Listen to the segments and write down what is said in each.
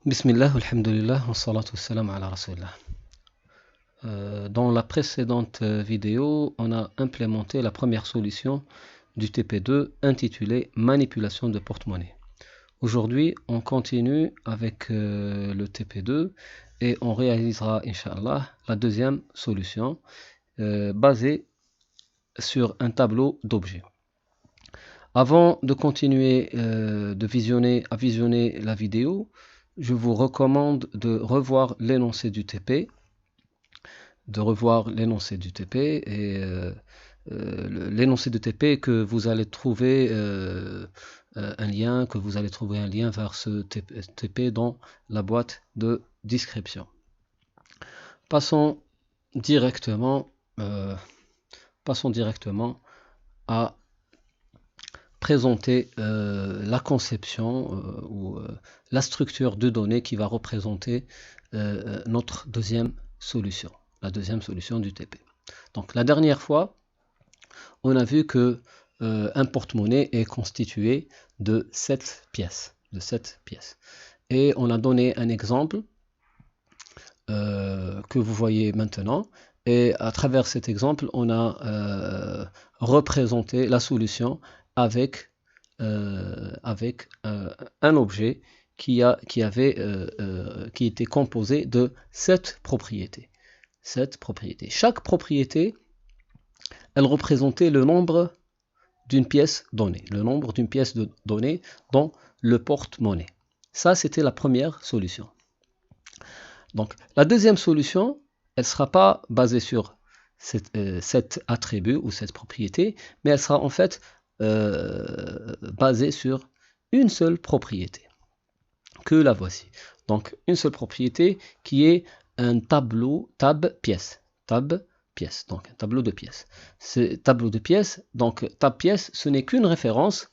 Bismillah, alhamdulillah, wa salatu wassalam ala rasulillah. Dans la précédente vidéo, on a implémenté la première solution du TP2 intitulée Manipulation de porte-monnaie. Aujourd'hui, on continue avec le TP2 et on réalisera, Inch'Allah, la deuxième solution basée sur un tableau d'objets. Avant de continuer à visionner la vidéo, je vous recommande de revoir l'énoncé du TP, et l'énoncé du TP que vous allez trouver un lien vers ce TP dans la boîte de description. Passons directement à présenter la conception ou la structure de données qui va représenter notre deuxième solution, la deuxième solution du TP. Donc la dernière fois, on a vu que un porte-monnaie est constitué de 7 pièces. Et on a donné un exemple que vous voyez maintenant. Et à travers cet exemple, on a représenté la solution avec un objet qui était composé de 7 propriétés. Chaque propriété, elle représentait le nombre d'une pièce donnée, dans le porte-monnaie. Ça, c'était la première solution. Donc, la deuxième solution, elle ne sera pas basée sur cet attribut ou cette propriété, mais elle sera en fait basée sur une seule propriété, que la voici. Donc, une seule propriété qui est un tableau, tab-pièce. Donc un tableau de pièces. Ce tableau de pièces, donc tab-pièce, ce n'est qu'une référence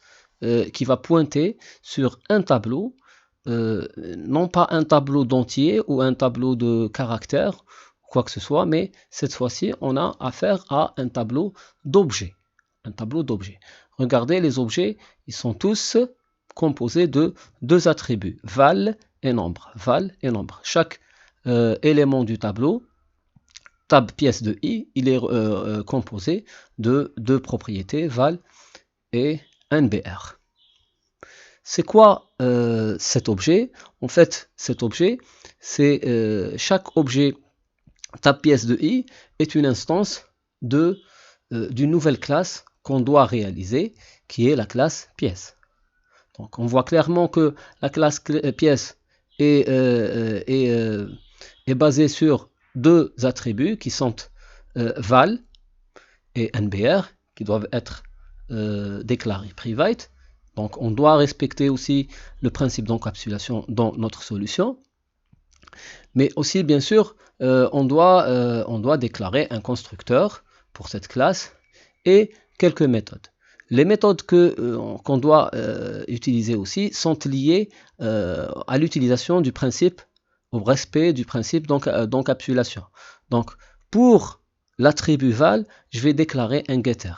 qui va pointer sur un tableau, non pas un tableau d'entier ou un tableau de caractères, quoi que ce soit, mais cette fois-ci, on a affaire à un tableau d'objets. Regardez, les objets, ils sont tous composés de deux attributs, val et nombre. Chaque élément du tableau, tab pièce de i, il est composé de deux propriétés, val et nbr. C'est quoi cet objet? En fait, cet objet, c'est chaque objet tab pièce de i est une instance d'une nouvelle classe qu'on doit réaliser, qui est la classe pièce. Donc on voit clairement que la classe pièce est basée sur deux attributs qui sont val et nbr, qui doivent être déclarés private. Donc on doit respecter aussi le principe d'encapsulation dans notre solution. Mais aussi, bien sûr, on doit déclarer un constructeur pour cette classe et quelques méthodes. Les méthodes qu'on doit utiliser aussi sont liées à l'utilisation du principe, au respect du principe d'encapsulation. Donc, pour l'attribut val, je vais déclarer un getter.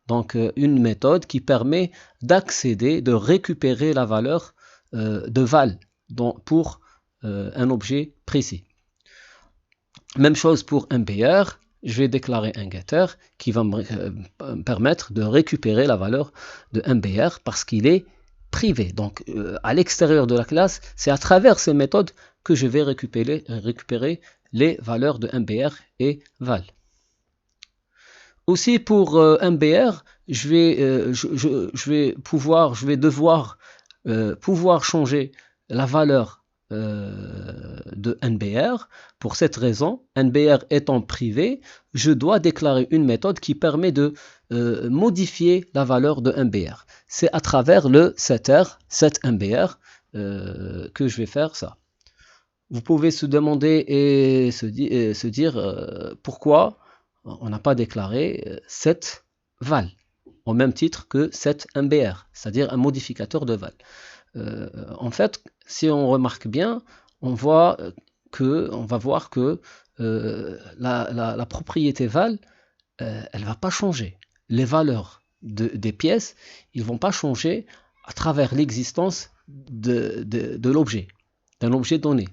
Donc une méthode qui permet d'accéder, de récupérer la valeur de val pour un objet précis. Même chose pour un nbr, je vais déclarer un getter qui va me permettre de récupérer la valeur de nbr parce qu'il est privé. Donc à l'extérieur de la classe, c'est à travers ces méthodes que je vais récupérer les valeurs de nbr et val. Aussi pour nbr, je vais devoir pouvoir changer la valeur de nbr. Pour cette raison, nbr étant privé, je dois déclarer une méthode qui permet de modifier la valeur de nbr. C'est à travers le setter, setNbr, que je vais faire ça. Vous pouvez se demander et se dire pourquoi on n'a pas déclaré set val au même titre que setNbr, c'est-à-dire un modificateur de val. En fait, si on remarque bien, on va voir que la propriété val, elle va pas changer. Les valeurs des pièces, ils vont pas changer à travers l'existence de l'objet. d'un objet donné.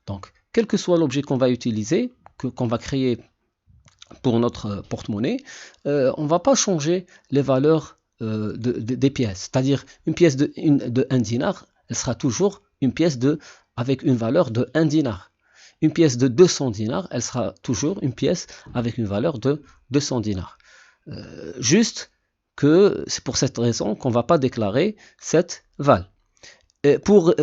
Donc, quel que soit l'objet qu'on va utiliser, qu'on va créer pour notre porte-monnaie, on ne va pas changer les valeurs des pièces. C'est-à-dire, une pièce de 1 dinar, elle sera toujours une pièce avec une valeur de 1 dinar. Une pièce de 200 dinars, elle sera toujours une pièce avec une valeur de 200 dinars. Juste que c'est pour cette raison qu'on ne va pas déclarer cette val. Et pour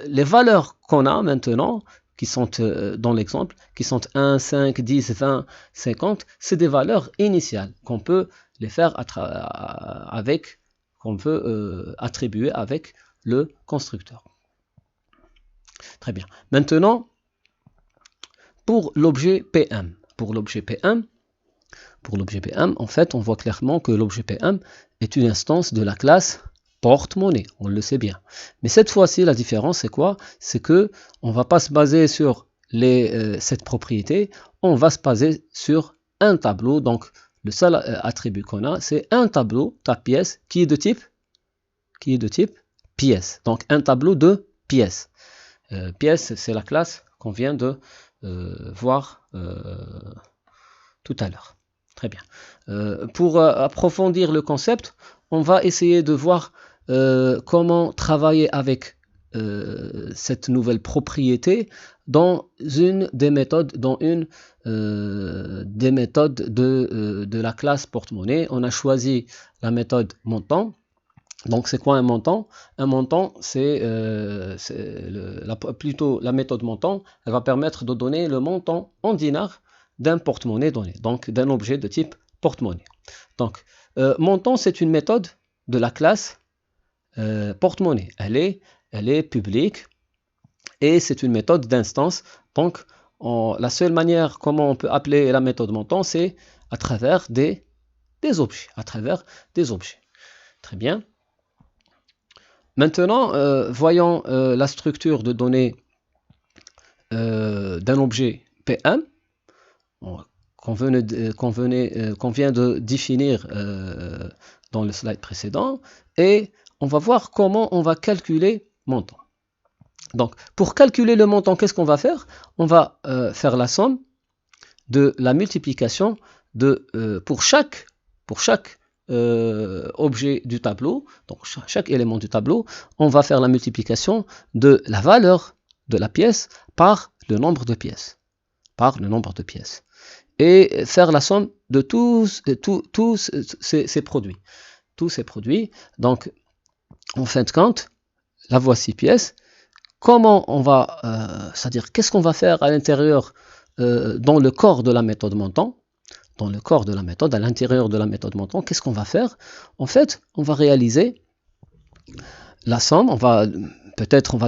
les valeurs qu'on a maintenant, qui sont dans l'exemple, qui sont 1, 5, 10, 20, 50, c'est des valeurs initiales qu'on peut les faire qu'on peut attribuer avec le constructeur. Très bien. Maintenant, pour l'objet PM. Pour l'objet PM, en fait, on voit clairement que l'objet PM est une instance de la classe porte-monnaie, on le sait bien. Mais cette fois-ci, la différence, c'est quoi? C'est que on ne va pas se baser sur cette propriété, on va se baser sur un tableau. Donc, le seul attribut qu'on a, c'est un tableau, ta pièce, qui est de type pièce. Donc, un tableau de pièces. Pièce, c'est la classe qu'on vient de voir tout à l'heure. Très bien. Pour approfondir le concept, on va essayer de voir comment travailler avec cette nouvelle propriété dans une des méthodes, de la classe porte-monnaie. On a choisi la méthode montant. Donc c'est quoi un montant? Un montant, c'est plutôt la méthode montant. Elle va permettre de donner le montant en dinars d'un porte-monnaie donné, donc d'un objet de type porte-monnaie. Donc montant, c'est une méthode de la classe porte-monnaie. Elle est publique et c'est une méthode d'instance. Donc la seule manière comment on peut appeler la méthode montant, c'est à travers des objets. Très bien. Maintenant, voyons la structure de données d'un objet PM qu'on vient de définir dans le slide précédent, et on va voir comment on va calculer montant. Donc, pour calculer le montant, qu'est-ce qu'on va faire? On va faire la somme de la multiplication pour chaque objet du tableau, donc chaque élément du tableau, on va faire la multiplication de la valeur de la pièce par le nombre de pièces. Et faire la somme de tous ces produits. Donc, en fin de compte, la voici pièce. Comment on va, c'est-à-dire qu'est-ce qu'on va faire à l'intérieur dans le corps de la méthode montant? Dans le corps de la méthode, à l'intérieur de la méthode montant, qu'est-ce qu'on va faire? En fait, on va réaliser la somme. On va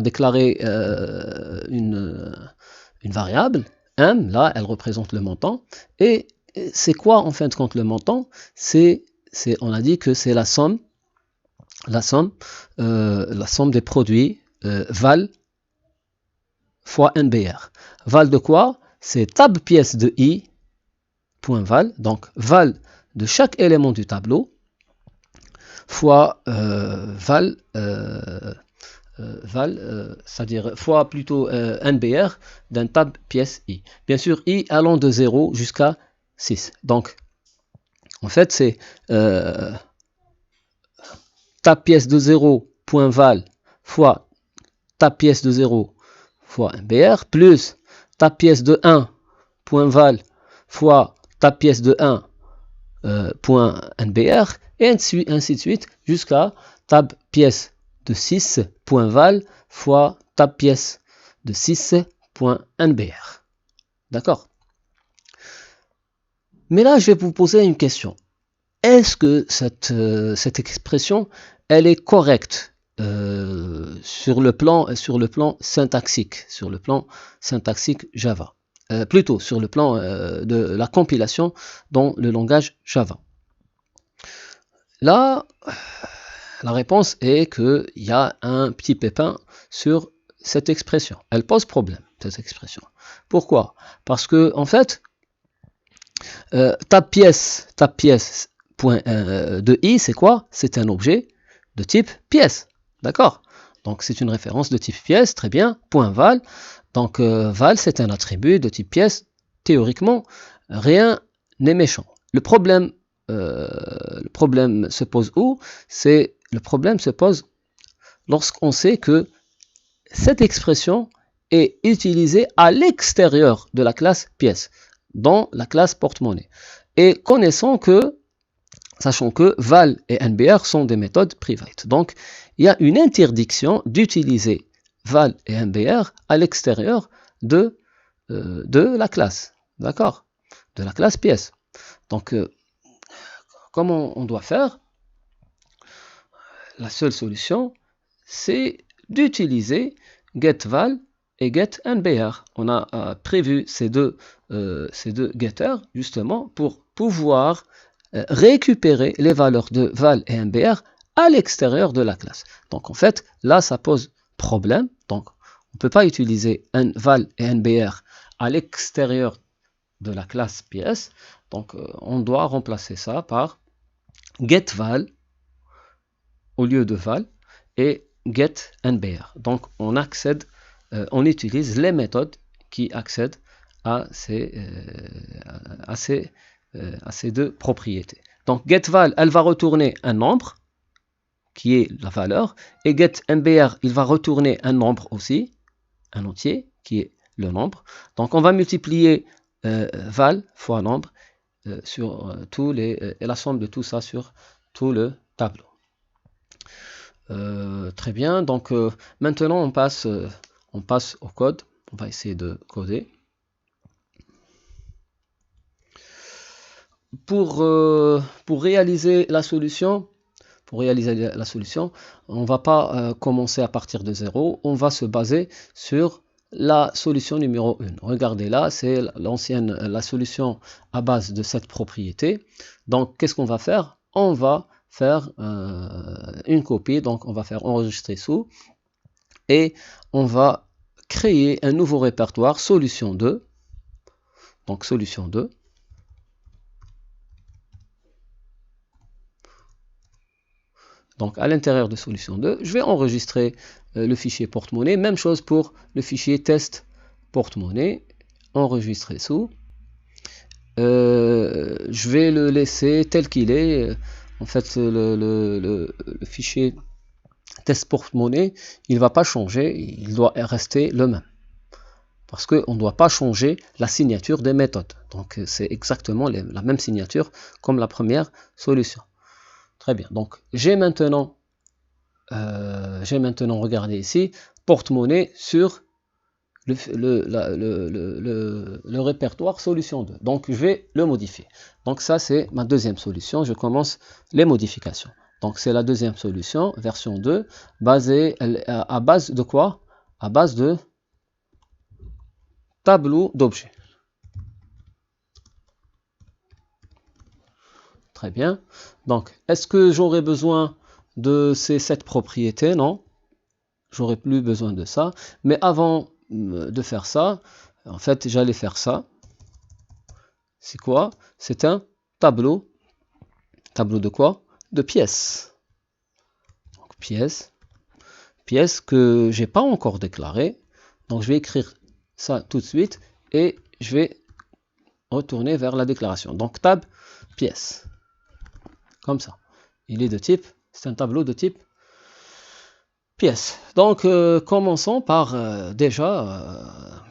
déclarer une variable m. Là, elle représente le montant. Et c'est quoi en fin de compte le montant? On a dit que c'est la somme des produits val fois NBR. Val de quoi? C'est tab pièce de i point val, donc val de chaque élément du tableau fois c'est-à-dire fois plutôt NBR d'un tab pièce i. Bien sûr, i allant de 0 jusqu'à 6. Donc, en fait, c'est tab pièce de 0 point val fois tab pièce de 0 fois NBR plus tab pièce de 1 point val fois tab pièce de 1 point NBR, et ainsi de suite jusqu'à tab pièce de 6 point val fois tab pièce de 6 point NBR. D'accord? Mais là, je vais vous poser une question. Est-ce que cette expression, elle est correcte sur le plan syntaxique, Java? Plutôt sur le plan de la compilation dans le langage Java. Là, la réponse est qu'il y a un petit pépin sur cette expression. Elle pose problème, cette expression. Pourquoi? Parce que, en fait, ta pièce point de i, c'est quoi? C'est un objet de type pièce. D'accord? Donc c'est une référence de type pièce, très bien, point val. Donc val c'est un attribut de type pièce, théoriquement rien n'est méchant. Le problème se pose où? Le problème se pose lorsqu'on sait que cette expression est utilisée à l'extérieur de la classe pièce, dans la classe porte-monnaie. Et sachant que val et NBR sont des méthodes private. Donc, il y a une interdiction d'utiliser val et NBR à l'extérieur de la classe. D'accord? De la classe pièce. Donc, comment on doit faire? La seule solution, c'est d'utiliser getVal et getNBR. On a prévu ces deux getters justement pour pouvoir récupérer les valeurs de val et NBR à l'extérieur de la classe. Donc en fait, là, ça pose problème. Donc on ne peut pas utiliser un val et NBR à l'extérieur de la classe PS. Donc on doit remplacer ça par getVal au lieu de val et getNBR. Donc on utilise les méthodes qui accèdent à ces deux propriétés. Donc getVal, elle va retourner un nombre qui est la valeur, et getNBR, il va retourner un nombre aussi, un entier qui est le nombre. Donc on va multiplier val fois nombre sur et la somme de tout ça sur tout le tableau. Très bien, donc maintenant on passe au code. On va essayer de coder. Pour réaliser la solution, on ne va pas commencer à partir de 0, on va se baser sur la solution numéro 1. Regardez là, c'est la solution à base de cette propriété. Donc qu'est-ce qu'on va faire? On va faire une copie, donc on va faire enregistrer sous, et on va créer un nouveau répertoire solution 2. Donc solution 2. Donc à l'intérieur de solution 2, je vais enregistrer le fichier porte-monnaie. Même chose pour le fichier test porte-monnaie. Enregistrer sous. Je vais le laisser tel qu'il est. En fait, le fichier test porte-monnaie, il ne va pas changer. Il doit rester le même. Parce qu'on ne doit pas changer la signature des méthodes. Donc c'est exactement la même signature comme la première solution. Très bien, donc j'ai maintenant regardé ici, porte-monnaie sur le répertoire solution 2. Donc je vais le modifier. Donc ça c'est ma deuxième solution, je commence les modifications. Donc c'est la deuxième solution, version 2, à base de quoi? À base de tableau d'objets. Très bien. Donc, est-ce que j'aurais besoin de ces 7 propriétés? Non. J'aurais plus besoin de ça. Mais avant de faire ça, en fait, j'allais faire ça. C'est quoi? C'est un tableau. Tableau de quoi? De pièces. Donc, pièces. Pièces que j'ai pas encore déclarées. Donc, je vais écrire ça tout de suite et je vais retourner vers la déclaration. Donc, tab pièces. Comme ça. Il est de type, c'est un tableau de type pièce. Donc, commençons par déjà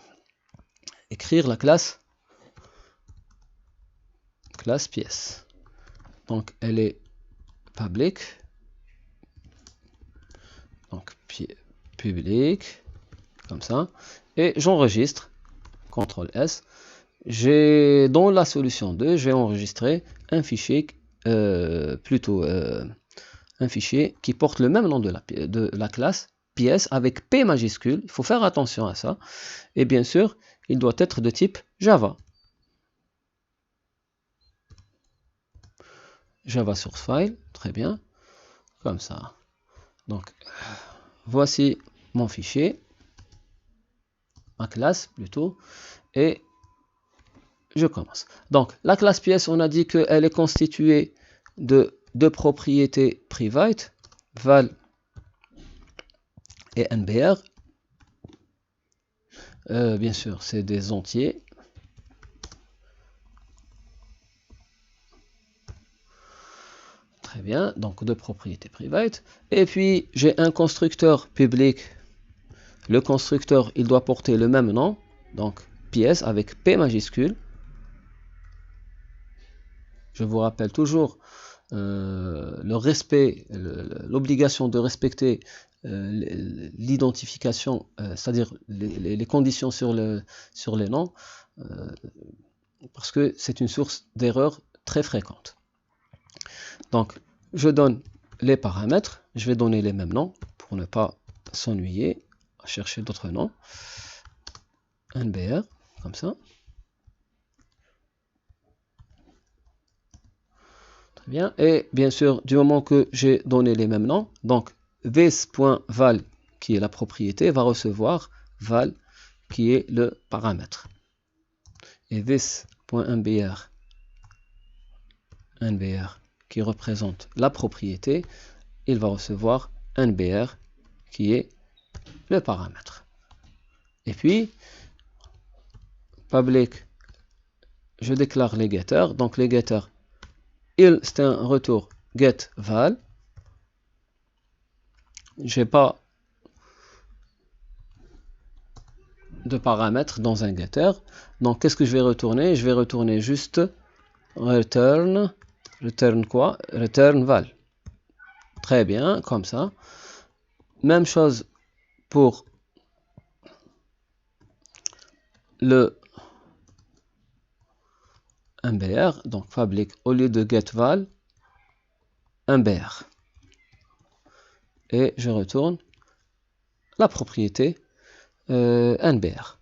écrire la classe pièce. Donc, elle est public. Donc, public, comme ça. Et j'enregistre, CTRL S. Dans la solution 2, j'ai enregistré un fichier un fichier qui porte le même nom de la classe pièce avec P majuscule. Il faut faire attention à ça. Et bien sûr, il doit être de type Java. Java source file, très bien. Comme ça. Donc, voici mon fichier. Ma classe plutôt. Et je commence. Donc, la classe pièce, on a dit qu'elle est constituée de deux propriétés private, val et NBR. Bien sûr, c'est des entiers. Très bien, donc de propriété private. Et puis, j'ai un constructeur public. Le constructeur, il doit porter le même nom, donc pièce avec P majuscule. Je vous rappelle toujours le respect, l'obligation de respecter l'identification, c'est-à-dire les conditions sur les noms, parce que c'est une source d'erreur très fréquente. Donc, je donne les paramètres, je vais donner les mêmes noms pour ne pas s'ennuyer à chercher d'autres noms. NBR, comme ça. Très bien. Et bien sûr, du moment que j'ai donné les mêmes noms, donc this.val, qui est la propriété, va recevoir val, qui est le paramètre. Et this.nbr, NBR, qui représente la propriété, il va recevoir NBR, qui est le paramètre. Et puis, public, je déclare les getters. Donc les getters, c'est un retour get val. J'ai pas de paramètres dans un getter. Donc qu'est-ce que je vais retourner? Je vais retourner juste return quoi? Return val. Très bien, comme ça. Même chose pour le MBR, donc public, au lieu de get val, MBR. Et je retourne la propriété NBR.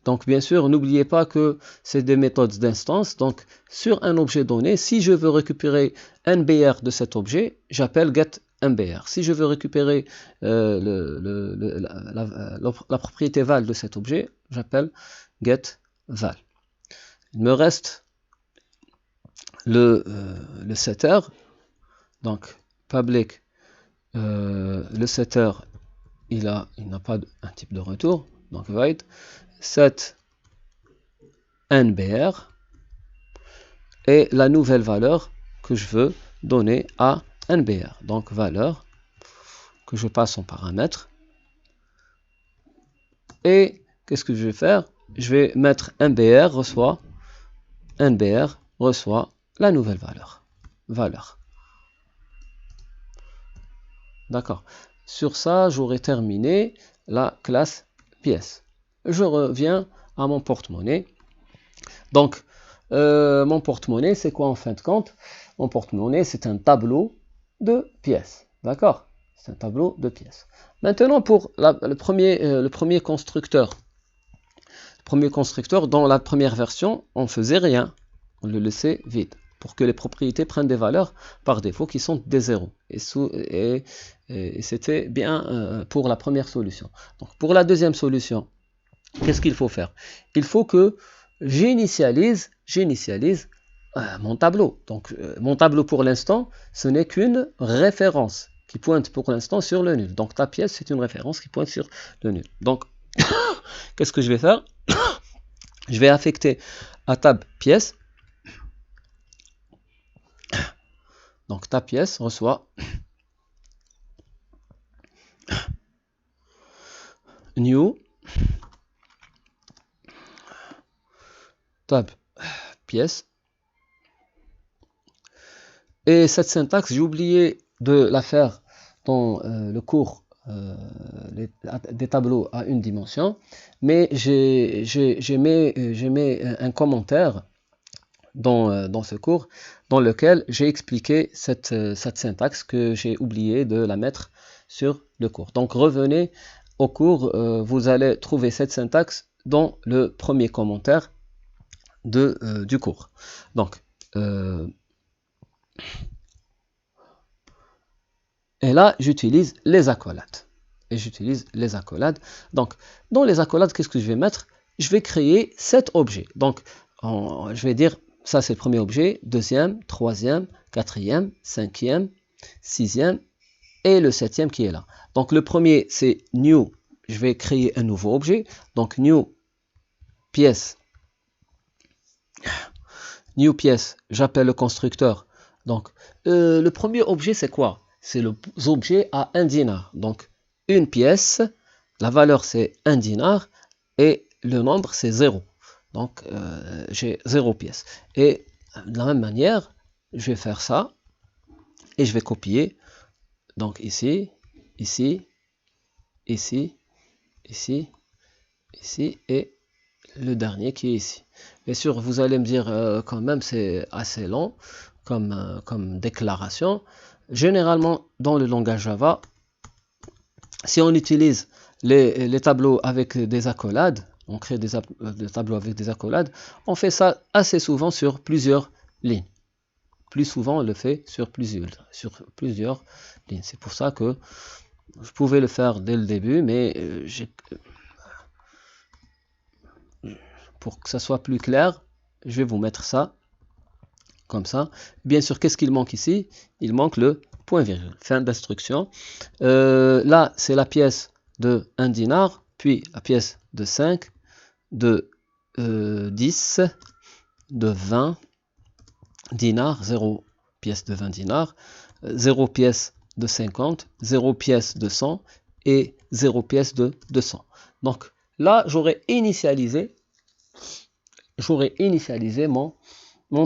Donc bien sûr, n'oubliez pas que c'est des méthodes d'instance. Donc sur un objet donné, si je veux récupérer NBR de cet objet, j'appelle get MBR. Si je veux récupérer la propriété val de cet objet, j'appelle get val. Il me reste le setter. Donc public, le setter, il n'a pas un type de retour, donc void set NBR et la nouvelle valeur que je veux donner à NBR. Donc valeur que je passe en paramètre. Et qu'est-ce que je vais faire? Je vais mettre NBR reçoit la nouvelle valeur. D'accord. Sur ça, j'aurai terminé la classe pièce. Je reviens à mon porte-monnaie. Donc, mon porte-monnaie, c'est quoi en fin de compte? Mon porte-monnaie, c'est un tableau de pièces. D'accord? C'est un tableau de pièces. Maintenant, pour le premier constructeur. Le premier constructeur, dans la première version, on ne faisait rien. On le laissait vide, pour que les propriétés prennent des valeurs par défaut qui sont des zéros. Et c'était bien pour la première solution. Donc, pour la deuxième solution, qu'est-ce qu'il faut faire? Il faut que j'initialise mon tableau. Donc, mon tableau pour l'instant, ce n'est qu'une référence qui pointe pour l'instant sur le nul. Donc, ta pièce, c'est une référence qui pointe sur le nul. Donc, qu'est-ce que je vais faire? Je vais affecter à tab pièce. Donc, ta pièce reçoit new tab pièce. Et cette syntaxe, j'ai oublié de la faire dans le cours des tableaux à une dimension, mais j'ai mis un commentaire dans ce cours dans lequel j'ai expliqué cette syntaxe que j'ai oublié de la mettre sur le cours. Donc revenez au cours, vous allez trouver cette syntaxe dans le premier commentaire du cours. Donc et là, j'utilise les accolades. Donc, dans les accolades, qu'est-ce que je vais mettre? Je vais créer 7 objets. Donc, je vais dire, ça c'est le premier objet, deuxième, troisième, quatrième, cinquième, sixième et le septième qui est là. Donc le premier c'est new, je vais créer un nouveau objet, donc new pièce, j'appelle le constructeur. Donc le premier objet c'est quoi? C'est l'objet à 1 dinar, donc une pièce, la valeur c'est 1 dinar et le nombre c'est 0. Donc j'ai 0 pièce. Et de la même manière, je vais faire ça et je vais copier. Donc ici, ici, ici, ici, ici et le dernier qui est ici. Bien sûr, vous allez me dire quand même c'est assez long comme déclaration. Généralement, dans le langage Java, si on utilise les tableaux avec des accolades, on crée des tableaux avec des accolades, on fait ça assez souvent sur plusieurs lignes. Plus souvent, on le fait sur plusieurs lignes. C'est pour ça que je pouvais le faire dès le début, mais pour que ça soit plus clair, je vais vous mettre ça comme ça. Bien sûr, qu'est-ce qu'il manque ici? Il manque le point virgule. Fin d'instruction. Là, c'est la pièce de 1 dinar, puis la pièce de 5, de 10, de 20 dinars, 0 pièce de 20 dinars, 0 pièce de 50, 0 pièce de 100 et 0 pièce de 200. Donc là, j'aurais initialisé mon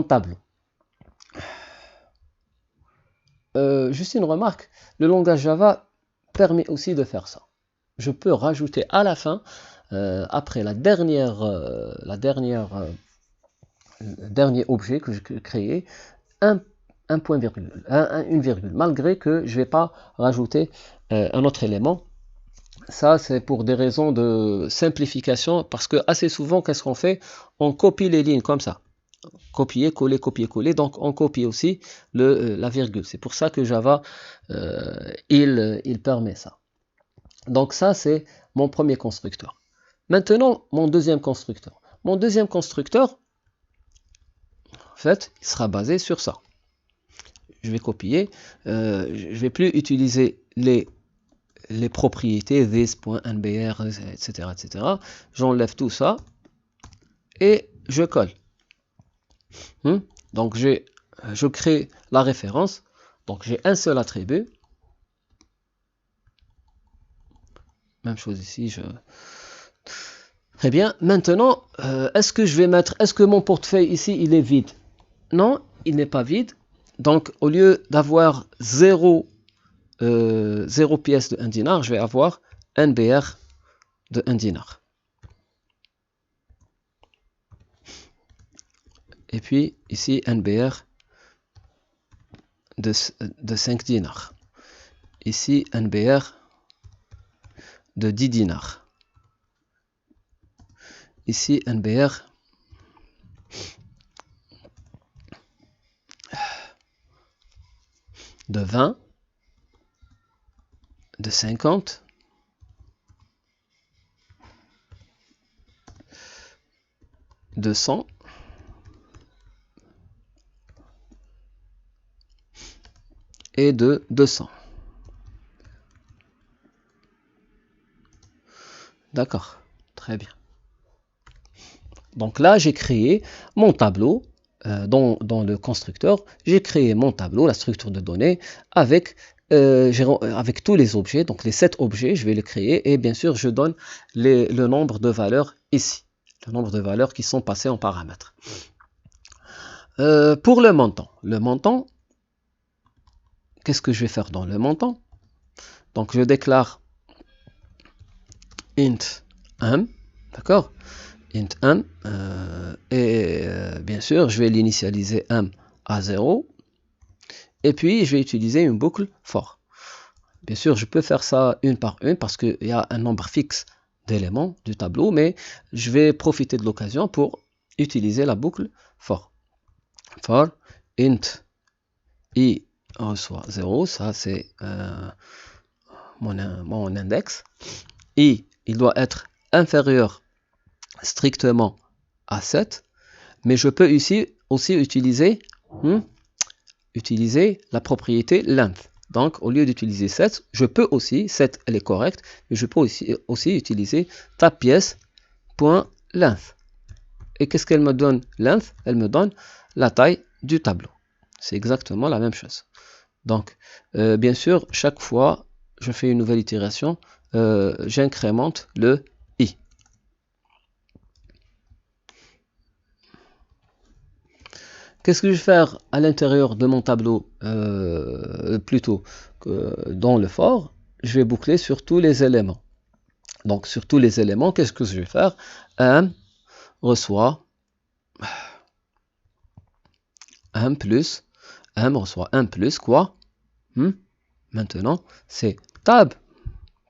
tableau. Juste une remarque, le langage Java permet aussi de faire ça. Je peux rajouter à la fin, après le dernier objet que j'ai créé, un point virgule, une virgule, malgré que je ne vais pas rajouter un autre élément. Ça, c'est pour des raisons de simplification, parce que assez souvent, qu'est-ce qu'on fait? On copie les lignes comme ça. Copier, coller, copier, coller. Donc, on copie aussi la virgule. C'est pour ça que Java, il permet ça. Donc, ça, c'est mon premier constructeur. Maintenant, mon deuxième constructeur. Mon deuxième constructeur, en fait, il sera basé sur ça. Je vais copier. Je ne vais plus utiliser les propriétés this.nbr, etc. etc. J'enlève tout ça et je colle. Donc je crée la référence. Donc j'ai un seul attribut. Même chose ici. Très bien. Maintenant, est-ce que mon portefeuille ici il est vide? Non, il n'est pas vide. Donc au lieu d'avoir 0 pièce de 1 dinar, je vais avoir NBR de 1 dinar. Et puis ici NBR de 5 dinars. Ici NBR de 10 dinars. Ici NBR de 20, de 50, de 100, et de 200. D'accord, très bien. Donc là, j'ai créé mon tableau dans le constructeur. J'ai créé mon tableau, la structure de données, avec tous les objets. Donc les 7 objets, je vais les créer. Et bien sûr, je donne le nombre de valeurs ici. Le nombre de valeurs qui sont passées en paramètres. Pour le montant, qu'est-ce que je vais faire dans le montant? Donc je déclare int m, d'accord? Int m, bien sûr, je vais l'initialiser m à 0. Et puis, je vais utiliser une boucle for. Bien sûr, je peux faire ça une par une parce qu'il y a un nombre fixe d'éléments du tableau, mais je vais profiter de l'occasion pour utiliser la boucle for. For int i reçoit 0, ça c'est mon index. I, il doit être inférieur strictement à 7, mais je peux ici aussi utiliser la propriété length. Donc, au lieu d'utiliser 7, je peux aussi, 7 elle est correcte, mais je peux aussi utiliser ta pièce.length. Et qu'est-ce qu'elle me donne length? Elle me donne la taille du tableau. C'est exactement la même chose. Donc, bien sûr, chaque fois, je fais une nouvelle itération, j'incrémente le i. Qu'est-ce que je vais faire à l'intérieur de mon tableau, plutôt que dans le for? Je vais boucler sur tous les éléments. Donc, sur tous les éléments, qu'est-ce que je vais faire? M reçoit M plus, M reçoit 1 plus quoi? Maintenant, c'est tab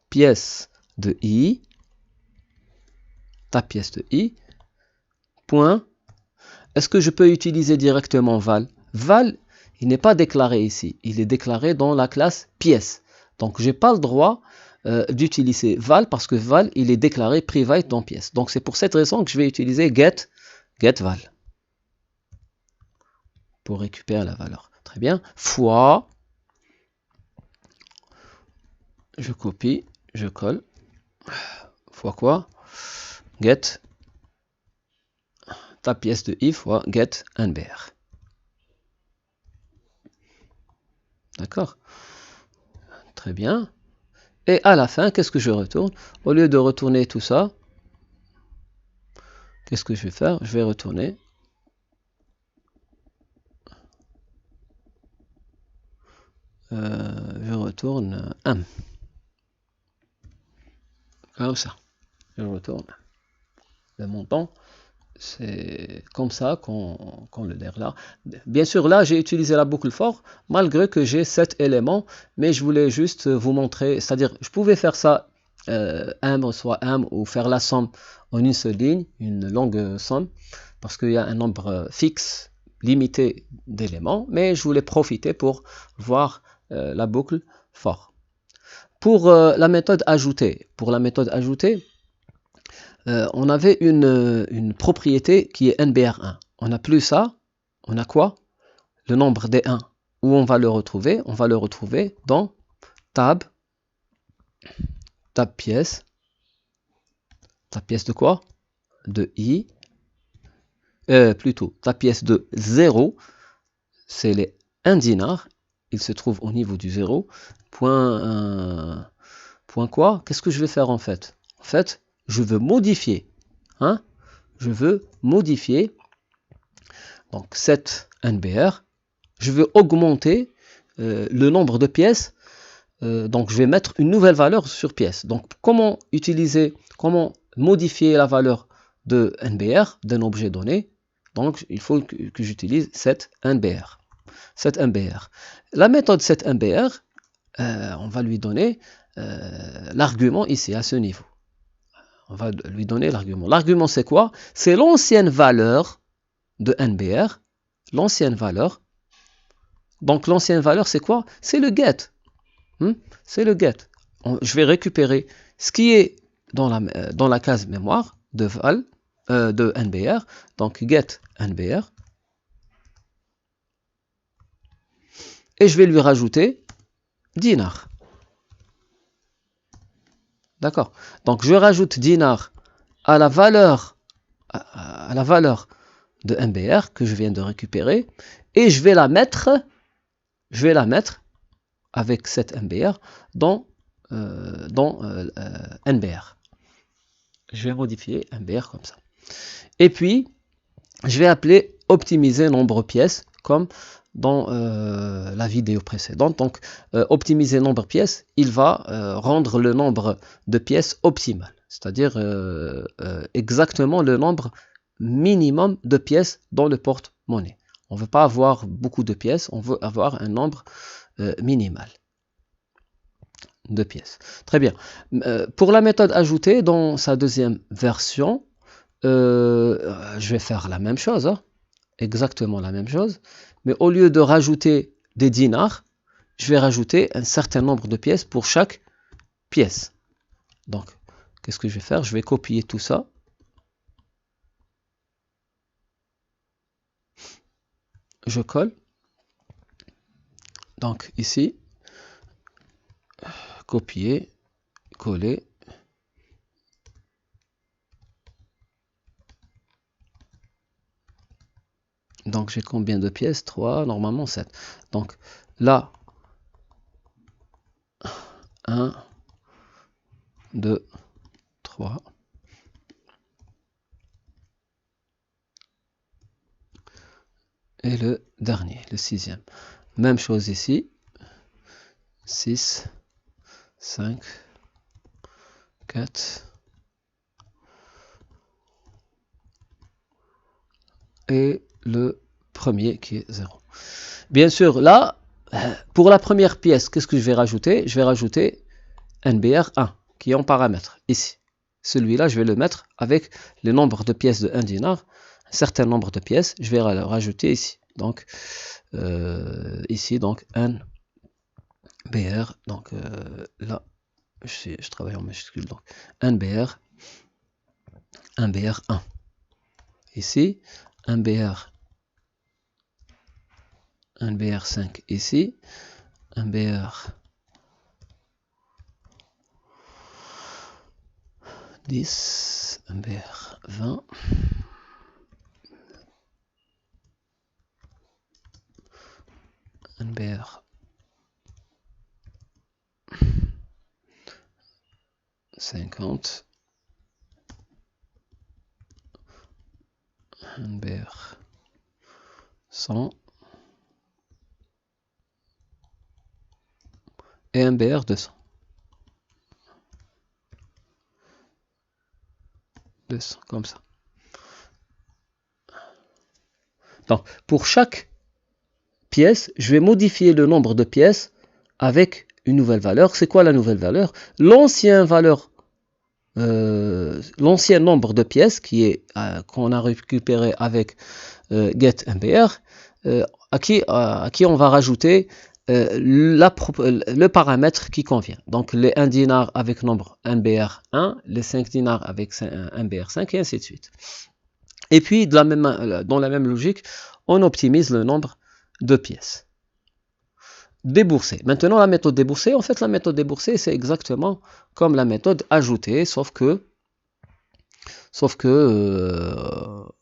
pièce de i, tab pièce de i, point. Est-ce que je peux utiliser directement val? Val, il n'est pas déclaré ici, il est déclaré dans la classe pièce. Donc, je n'ai pas le droit d'utiliser val parce que val, il est déclaré private dans pièce. Donc, c'est pour cette raison que je vais utiliser getVal pour récupérer la valeur. Très bien. Fois, je copie, je colle, fois quoi? Get ta pièce de i fois get NBR. D'accord? Très bien. Et à la fin, qu'est-ce que je retourne? Au lieu de retourner tout ça, qu'est-ce que je vais faire? Je vais retourner je retourne 1. Comme ça. Je retourne le montant. C'est comme ça qu'on le lit là. Bien sûr, là, j'ai utilisé la boucle for, malgré que j'ai 7 éléments, mais je voulais juste vous montrer, c'est-à-dire, je pouvais faire ça m reçoit m ou faire la somme en une seule ligne, une longue somme, parce qu'il y a un nombre fixe, limité d'éléments, mais je voulais profiter pour voir la boucle for. Pour la méthode ajoutée, on avait une propriété qui est NBR1. On n'a plus ça. On a quoi? Le nombre des 1. Où on va le retrouver? On va le retrouver dans tab pièce. Tab pièce de quoi? De i. Plutôt, tab pièce de 0. C'est les 1 dinar. Il se trouve au niveau du 0. Point quoi? Qu'est-ce que je vais faire en fait? En fait, je veux modifier. Je veux modifier donc 7 NBR. Je veux augmenter le nombre de pièces. Donc je vais mettre une nouvelle valeur sur pièce. Donc comment modifier la valeur de NBR d'un objet donné? Donc il faut que j'utilise 7 NBR. 7 NBR. La méthode 7 NBR, on va lui donner l'argument ici à ce niveau. On va lui donner l'argument. L'argument c'est quoi? C'est l'ancienne valeur de NBR. L'ancienne valeur. Donc l'ancienne valeur c'est quoi? C'est le get. C'est le get. Je vais récupérer ce qui est dans la case mémoire de val de NBR. Donc get NBR. Et je vais lui rajouter dinar. D'accord. Donc je rajoute dinar à la valeur de NBR que je viens de récupérer et je vais la mettre avec cette NBR dans NBR. Je vais modifier NBR comme ça. Et puis je vais appeler optimiser nombre pièces comme dans la vidéo précédente. Donc, optimiser nombre pièces, il va rendre le nombre de pièces optimal, c'est-à-dire exactement le nombre minimum de pièces dans le porte-monnaie. On ne veut pas avoir beaucoup de pièces, on veut avoir un nombre minimal de pièces. Très bien. Pour la méthode ajoutée, dans sa deuxième version, je vais faire la même chose, exactement la même chose, mais au lieu de rajouter des dinars, je vais rajouter un certain nombre de pièces pour chaque pièce. Donc, qu'est-ce que je vais faire? Je vais copier tout ça. Je colle. Donc, ici, copier, coller. Donc j'ai combien de pièces? 3, normalement 7. Donc là, 1, 2, 3. Et le dernier, le sixième. Même chose ici. 6, 5, 4. Et le premier qui est 0. Bien sûr, là, pour la première pièce, qu'est-ce que je vais rajouter? Je vais rajouter NBR1, qui est en paramètre, ici. Celui-là, je vais le mettre avec le nombre de pièces de 1 dinar. Un certain nombre de pièces, je vais le rajouter ici. Donc, ici, donc, NBR. Donc, là, je travaille en majuscule. Donc, NBR, 1. Ici, NBR5 ici, NBR 10, NBR 20, NBR 50, NBR 100 et NBR 200. 200, comme ça. Donc, pour chaque pièce, je vais modifier le nombre de pièces avec une nouvelle valeur. C'est quoi la nouvelle valeur? L'ancien nombre de pièces qu'on a récupéré avec getMBR, à qui on va rajouter le paramètre qui convient. Donc les 1 dinar avec nombre NBR1, les 5 dinars avec NBR5 et ainsi de suite. Et puis dans la même logique, on optimise le nombre de pièces. Débourser. Maintenant la méthode débourser, en fait la méthode débourser c'est exactement comme la méthode ajouter, sauf que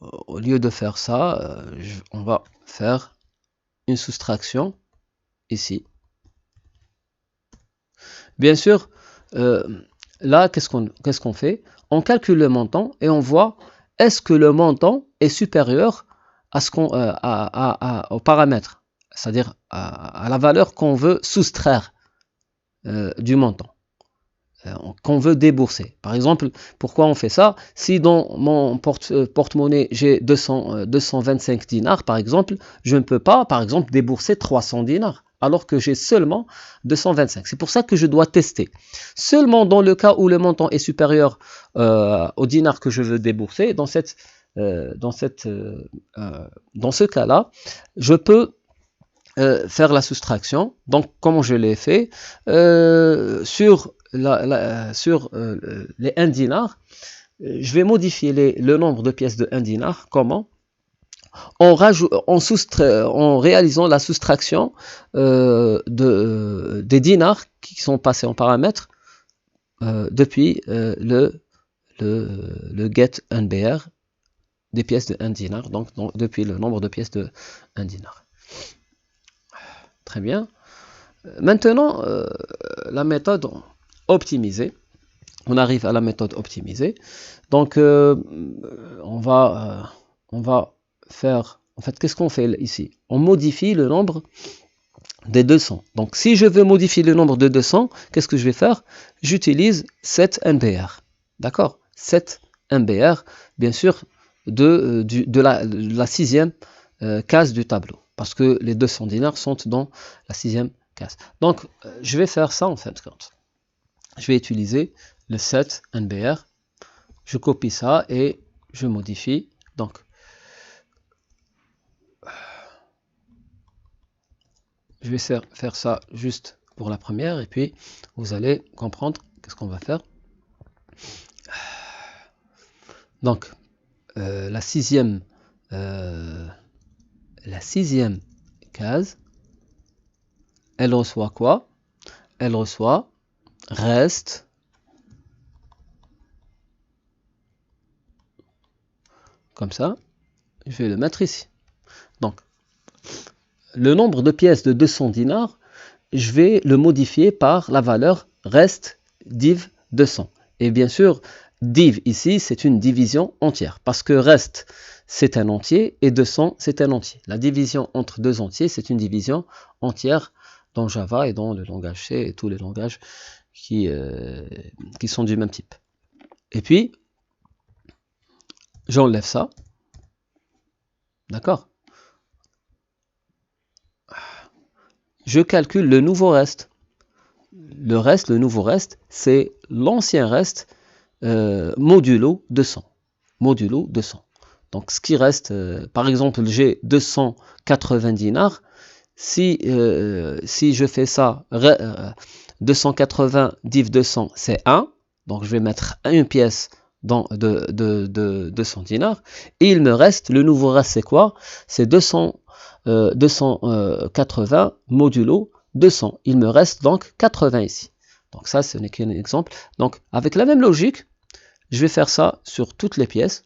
au lieu de faire ça, on va faire une soustraction ici. Bien sûr, là, qu'est-ce qu'on fait? On calcule le montant et on voit est-ce que le montant est supérieur à au paramètre, c'est-à-dire à la valeur qu'on veut soustraire du montant, qu'on veut débourser. Par exemple, pourquoi on fait ça? Si dans mon porte-monnaie j'ai 225 dinars, par exemple, je ne peux pas, par exemple, débourser 300 dinars. Alors que j'ai seulement 225. C'est pour ça que je dois tester. Seulement dans le cas où le montant est supérieur au dinar que je veux débourser, dans ce cas-là, je peux faire la soustraction. Donc, comment je l'ai fait sur les 1 dinar, je vais modifier le nombre de pièces de 1 dinar. Comment? En réalisant la soustraction des dinars qui sont passés en paramètre depuis le get NBR des pièces de 1 dinar, donc depuis le nombre de pièces de 1 dinar. Très bien. Maintenant, la méthode optimisée. On arrive à la méthode optimisée. Donc, on va faire, en fait, qu'est-ce qu'on fait ici? On modifie le nombre des 200. Donc, si je veux modifier le nombre de 200, qu'est-ce que je vais faire? J'utilise 7 NBR. D'accord? 7 NBR, bien sûr, de la sixième case du tableau. Parce que les 200 dinars sont dans la sixième case. Donc, je vais faire ça en fait. Je vais utiliser le 7 NBR. Je copie ça et je modifie. Donc, je vais faire ça juste pour la première et puis vous allez comprendre qu'est-ce qu'on va faire. Donc, la sixième case, elle reçoit quoi? elle reçoit reste comme ça. Je vais le mettre ici. Donc, le nombre de pièces de 200 dinars, je vais le modifier par la valeur reste div 200. Et bien sûr, div ici, c'est une division entière. Parce que reste, c'est un entier et 200, c'est un entier. La division entre deux entiers, c'est une division entière dans Java et dans le langage C et tous les langages qui sont du même type. Et puis, j'enlève ça. D'accord? Je calcule le nouveau reste. Le nouveau reste, c'est l'ancien reste modulo 200. Modulo 200. Donc, ce qui reste, par exemple, j'ai 280 dinars. Si je fais ça, 280 div 200, c'est 1. Donc, je vais mettre une pièce de 200 dinars. Et il me reste, le nouveau reste, c'est quoi? C'est 280 modulo 200. Il me reste donc 80 ici. Donc ça, ce n'est qu'un exemple. Donc avec la même logique, je vais faire ça sur toutes les pièces.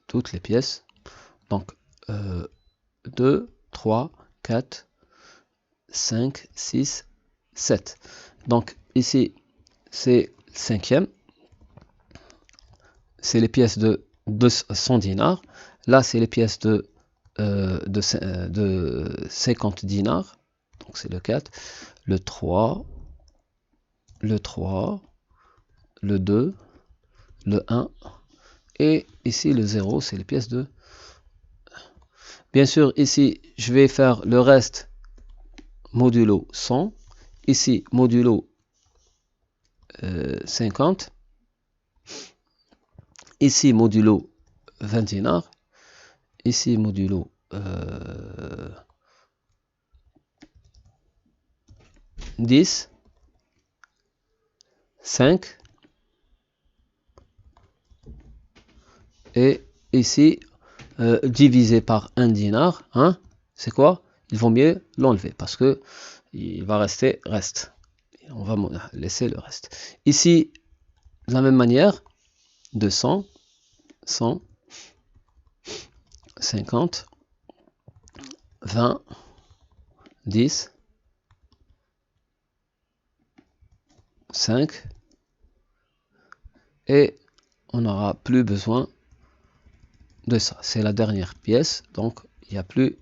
Toutes les pièces. Donc 2, 3, 4, 5, 6, 7. Donc ici, c'est le cinquième. C'est les pièces de 200 dinars. Là, c'est les pièces de 50 dinars. Donc, c'est le 4, le 3, le 3, le 2, le 1. Et ici, le 0, c'est les pièces de... Bien sûr, ici, je vais faire le reste modulo 100. Ici, modulo 50. Ici, modulo 20 dinars. Ici, modulo 10, 5. Et ici, divisé par 1 dinar, hein, c'est quoi? Il vaut mieux l'enlever parce que il va rester reste. On va laisser le reste. Ici, de la même manière, 200, 100, 50, 20, 10, 5, et on n'aura plus besoin de ça. C'est la dernière pièce, donc il n'y a plus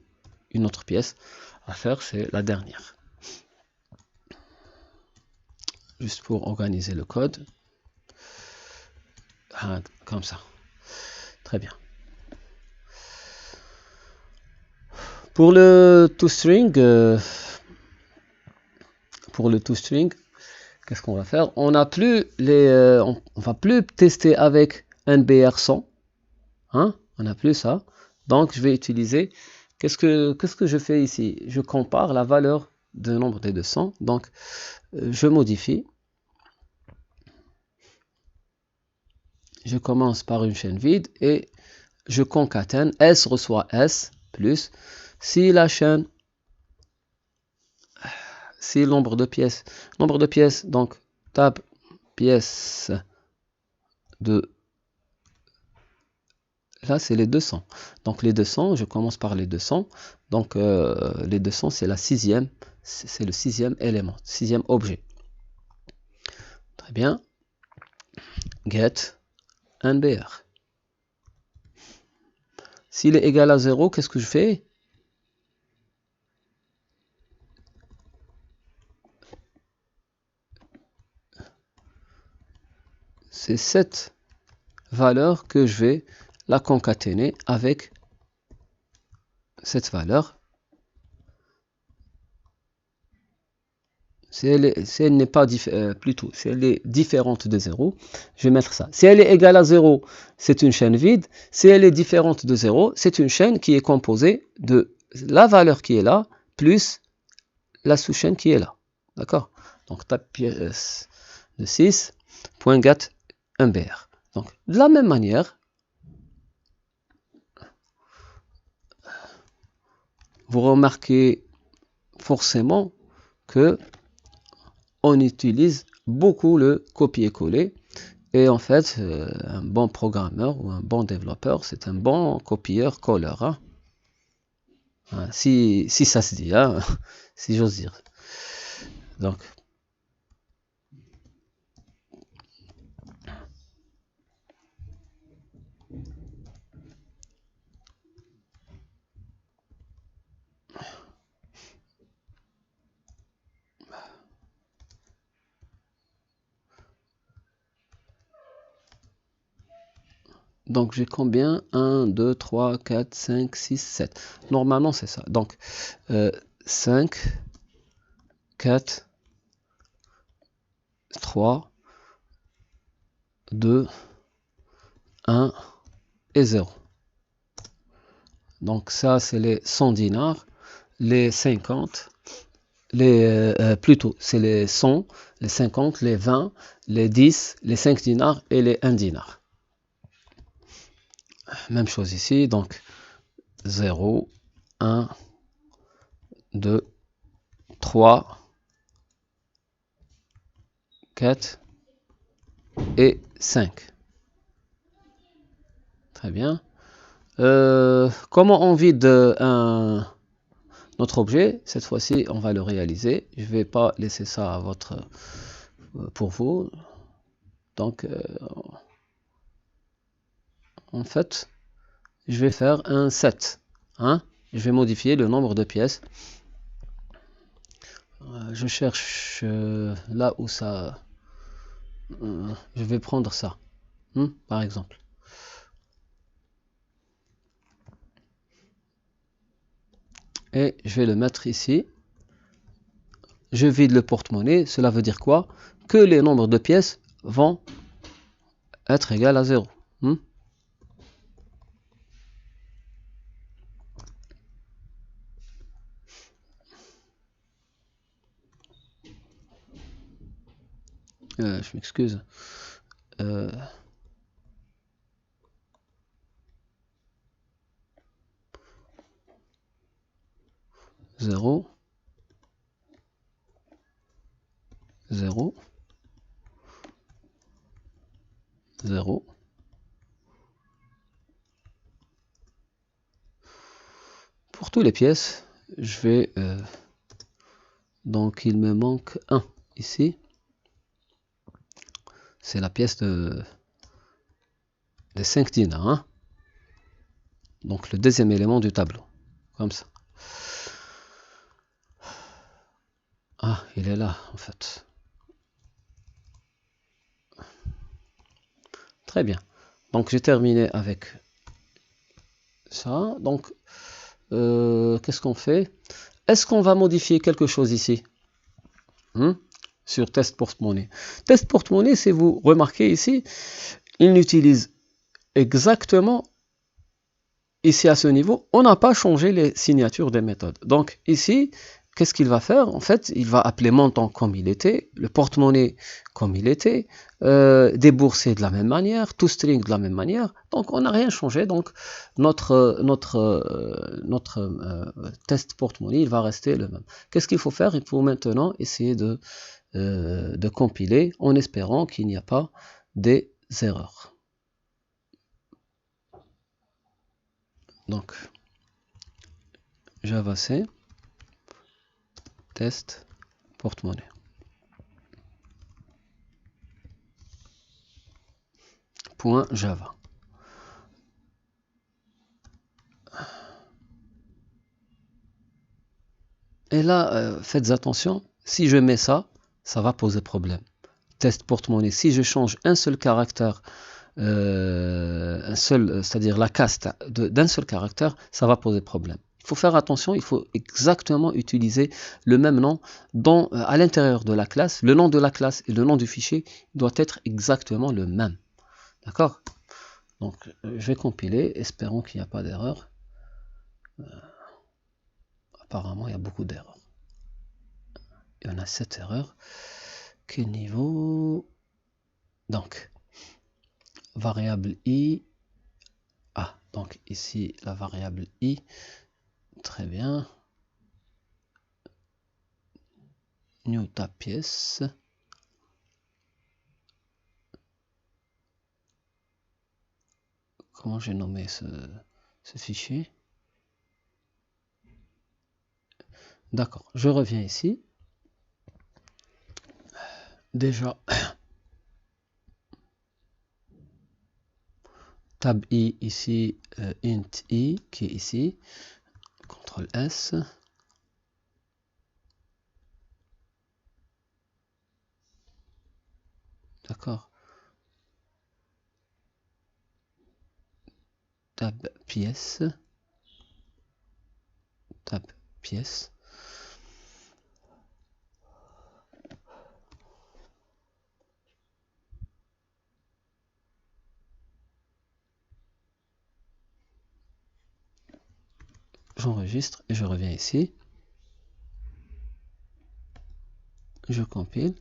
une autre pièce à faire, c'est la dernière. Juste pour organiser le code. Ah, comme ça. Très bien. Pour le toString, qu'est-ce qu'on va faire? On n'a plus les, on va plus tester avec NBR100, hein? On n'a plus ça. Donc je vais utiliser. Qu'est-ce que je fais ici? Je compare la valeur de nombre des 200. Donc je modifie. Je commence par une chaîne vide et je concatène. S reçoit S plus. Si la chaîne, si le nombre de pièces, donc tape pièce de, là c'est les 200. Donc les 200, je commence par les 200. Donc les 200 c'est la sixième, c'est le sixième élément, sixième objet. Très bien. Get NBR. S'il est égal à 0, qu'est-ce que je fais? C'est cette valeur que je vais la concaténer avec cette valeur. Si elle n'est pas plutôt, si elle est différente de 0, je vais mettre ça. Si elle est égale à 0, c'est une chaîne vide. Si elle est différente de 0, c'est une chaîne qui est composée de la valeur qui est là, plus la sous-chaîne qui est là. D'accord? Donc, tape pièce de 6.get NBR. Donc, de la même manière, vous remarquez forcément que on utilise beaucoup le copier-coller. Et en fait, un bon programmeur ou un bon développeur, c'est un bon copieur-colleur. Hein. Si ça se dit, hein, si j'ose dire. Donc, j'ai combien? 1, 2, 3, 4, 5, 6, 7. Normalement, c'est ça. Donc, 5, 4, 3, 2, 1 et 0. Donc, ça, c'est les 100 dinars, les 50, plutôt, c'est les 100, les 50, les 20, les 10, les 5 dinars et les 1 dinar. Même chose ici, donc 0, 1, 2, 3, 4 et 5. Très bien. Comment on vide notre objet? Cette fois-ci, on va le réaliser. Je ne vais pas laisser ça à pour vous. Donc, en fait, je vais faire un set. Hein? Je vais modifier le nombre de pièces. Je cherche là où ça... je vais prendre ça, par exemple. Et je vais le mettre ici. Je vide le porte-monnaie. Cela veut dire quoi? Que les nombres de pièces vont être égaux à 0. Je m'excuse. 0, 0, 0. Pour toutes les pièces, je vais... donc, il me manque 1 ici. C'est la pièce des 5 dinars. Hein. Donc, le deuxième élément du tableau. Comme ça. Ah, il est là, en fait. Très bien. Donc, j'ai terminé avec ça. Donc, qu'est-ce qu'on fait? Est-ce qu'on va modifier quelque chose ici? Sur test porte-monnaie. Test porte-monnaie, si vous remarquez ici, il utilise exactement ici à ce niveau, on n'a pas changé les signatures des méthodes. Donc ici, qu'est-ce qu'il va faire? En fait, il va appeler montant comme il était, le porte-monnaie comme il était, débourser de la même manière, toString de la même manière. Donc on n'a rien changé. Donc notre test porte-monnaie, il va rester le même. Qu'est-ce qu'il faut faire? Il faut maintenant essayer de compiler en espérant qu'il n'y a pas des erreurs. Donc, Java C, test, porte-monnaie. Point Java. Et là, faites attention, si je mets ça, ça va poser problème. Test porte-monnaie, si je change un seul caractère, c'est-à-dire la caste d'un seul caractère, ça va poser problème. Il faut faire attention, il faut exactement utiliser le même nom à l'intérieur de la classe. Le nom de la classe et le nom du fichier doit être exactement le même. D'accord? Donc, je vais compiler, espérons qu'il n'y a pas d'erreur. Apparemment, il y a beaucoup d'erreurs. Il y en a 7 erreurs. Quel niveau? Donc, variable i. Ah, donc ici, la variable i. Très bien. new tab pièce. Comment j'ai nommé ce fichier? D'accord, je reviens ici. Déjà, tab i ici, int i qui est ici, CTRL S. D'accord. Tab pièce. Tab pièce. J'enregistre et je reviens ici. Je compile.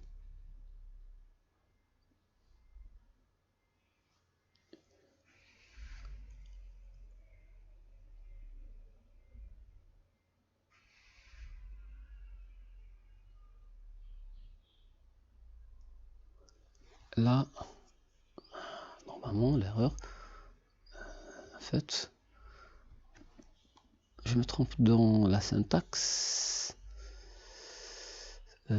Là, normalement, l'erreur, en fait, je me trompe dans la syntaxe. Ouais.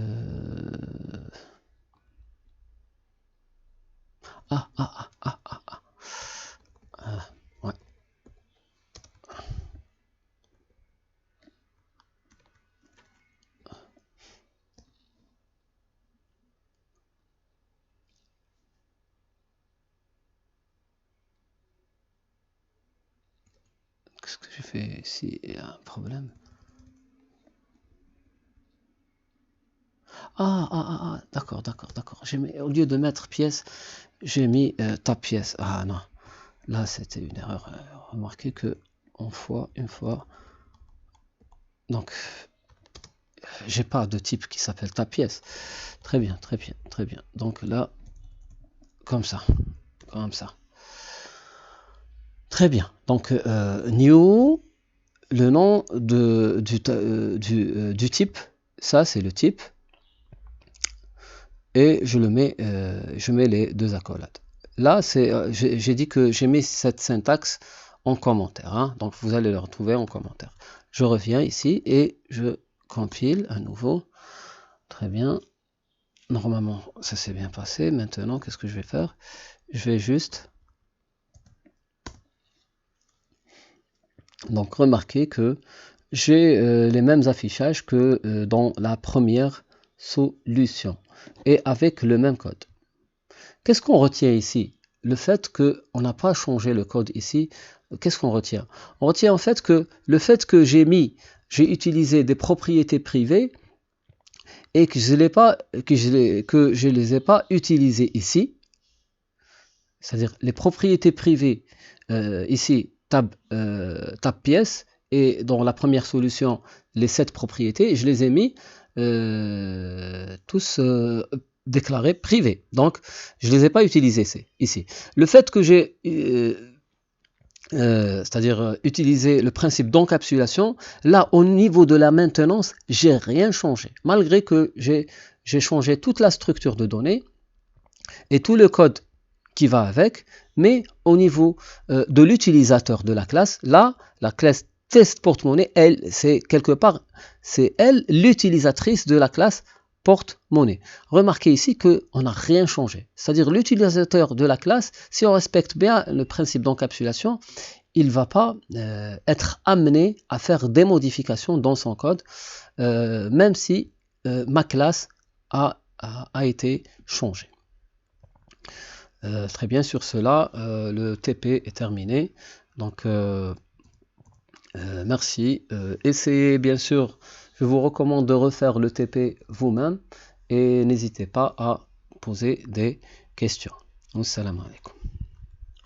Qu'est-ce que j'ai fait ici? Il y a un problème. D'accord. Au lieu de mettre pièce, j'ai mis tab pièce. Ah non, là c'était une erreur. Remarquez que une fois, donc j'ai pas de type qui s'appelle tab pièce. Très bien. Donc là, comme ça. Très bien. Donc new, le nom du type, ça c'est le type. Et je mets les deux accolades. Là, j'ai dit que j'ai mis cette syntaxe en commentaire. Hein, donc, vous allez le retrouver en commentaire. Je reviens ici et je compile à nouveau. Très bien. Normalement, ça s'est bien passé. Maintenant, qu'est-ce que je vais faire? Je vais juste... Donc, remarquez que j'ai les mêmes affichages que dans la première solution et avec le même code. Qu'est-ce qu'on retient ici? Le fait qu'on n'a pas changé le code ici, qu'est-ce qu'on retient? On retient en fait que le fait que j'ai utilisé des propriétés privées et que je les ai pas utilisées ici, c'est-à-dire les propriétés privées ici tab pièce et dans la première solution les 7 propriétés, je les ai mis tous déclarés privés. Donc, je ne les ai pas utilisés ici. Le fait que j'ai, c'est-à-dire utiliser le principe d'encapsulation, là, au niveau de la maintenance, j'ai rien changé. Malgré que j'ai changé toute la structure de données et tout le code qui va avec, mais au niveau de l'utilisateur de la classe, là, la classe test porte-monnaie, elle, c'est quelque part, c'est elle l'utilisatrice de la classe porte-monnaie. Remarquez ici qu'on n'a rien changé. C'est-à-dire l'utilisateur de la classe, si on respecte bien le principe d'encapsulation, il ne va pas être amené à faire des modifications dans son code, même si ma classe a été changée. Très bien, sur cela, le TP est terminé. Donc, merci. Essayez, bien sûr, je vous recommande de refaire le TP vous-même et n'hésitez pas à poser des questions. Assalamu alaikum.